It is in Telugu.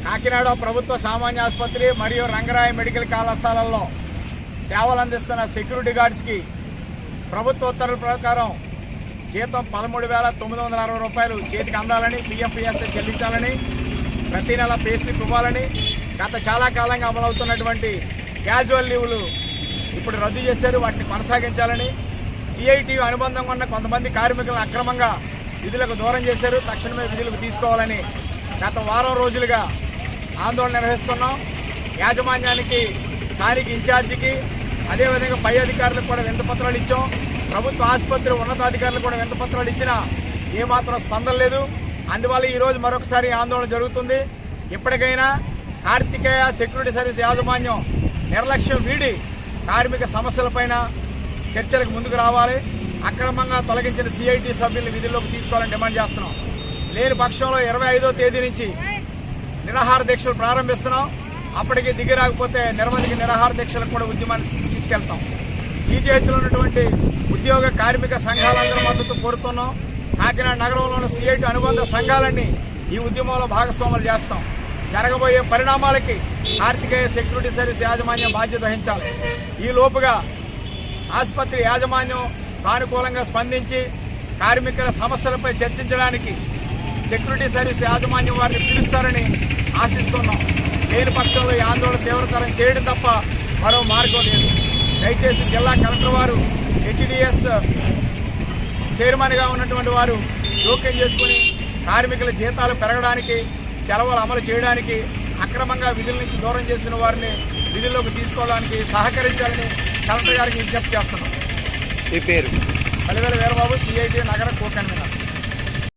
కాకినాడ ప్రభుత్వ సామాన్య ఆసుపత్రి మరియు రంగరాయ మెడికల్ కళాశాలల్లో సేవలు అందిస్తున్న సెక్యూరిటీ గార్డ్స్ కి ప్రభుత్వ ఉత్తర్వుల ప్రకారం జీతం 13,960 రూపాయలు చేతికి అందాలని, పిఎఫ్ఈఎస్ఐ చెల్లించాలని, ప్రతి నెల పే స్లిప్ ఇవ్వాలని, గత చాలా కాలంగా అమలవుతున్నటువంటి క్యాజువల్ లీవులు ఇప్పుడు రద్దు చేశారు. వాటిని కొనసాగించాలని, సిఐటి అనుబంధంగా ఉన్న కొంతమంది కార్మికులను అక్రమంగా విధులకు దూరం చేశారు. తక్షణమే విధులకు తీసుకోవాలని గత వారం రోజులుగా ఆందోళన నిర్వహిస్తున్నాం. యాజమాన్యానికి, స్థానిక ఇన్ఛార్జికి, అదేవిధంగా పై అధికారులకు కూడా వినతిపత్రాలు ఇచ్చాం. ప్రభుత్వ ఆసుపత్రి ఉన్నతాధికారులకు కూడా వినతిపత్రాలు ఇచ్చినా ఏమాత్రం స్పందన లేదు. అందువల్ల ఈ రోజు మరొకసారి ఆందోళన జరుగుతుంది. ఇప్పటికైనా కార్తికేయ సెక్యూరిటీ సర్వీస్ యాజమాన్యం నిర్లక్ష్యం వీడి కార్మిక సమస్యలపైన చర్చలకు ముందుకు రావాలి. అక్రమంగా తొలగించిన సిఐటి సభ్యులను విధుల్లోకి తీసుకోవాలని డిమాండ్ చేస్తున్నాం. లేని పక్షంలో 25వ తేదీ నుంచి నిరాహార దీక్షలు ప్రారంభిస్తున్నాం. అప్పటికి దిగి రాకపోతే నిర్వధిక నిరాహార దీక్షలకు కూడా ఉద్యమాన్ని తీసుకెళ్తాం. జీజీహెచ్లో ఉన్నటువంటి ఉద్యోగ కార్మిక సంఘాలందరూ మద్దతు కోరుతున్నాం. కాకినాడ నగరంలో ఉన్న సిఐటి అనుబంధ సంఘాలన్నీ ఈ ఉద్యమంలో భాగస్వాములు చేస్తాం. జరగబోయే పరిణామాలకి కార్తికేయ సెక్యూరిటీ సర్వీస్ యాజమాన్యం బాధ్యత వహించాలి. ఈ లోపుగా ఆసుపత్రి యాజమాన్యం సానుకూలంగా స్పందించి కార్మికుల సమస్యలపై చర్చించడానికి సెక్యూరిటీ సర్వీస్ యాజమాన్యం వారిని పిలుస్తారని ఆశిస్తున్నాం. లేని పక్షంలో ఈ ఆందోళన తీవ్రతరం చేయడం తప్ప మరో మార్గం లేదు. దయచేసి జిల్లా కలెక్టర్ వారు, హెచ్డిఎస్ చైర్మన్ గా ఉన్నటువంటి వారు జోక్యం చేసుకుని కార్మికుల జీతాలు పెరగడానికి, సెలవులు అమలు చేయడానికి, అక్రమంగా విధుల నుంచి దూరం చేసిన వారిని విధుల్లోకి తీసుకోవడానికి సహకరించాలని కలెక్టర్ గారికి విజ్ఞప్తి చేస్తున్నాం. ఈ పేరు పలివేల వీరబాబు, సిఐటి నగర కో కన్వీనర్.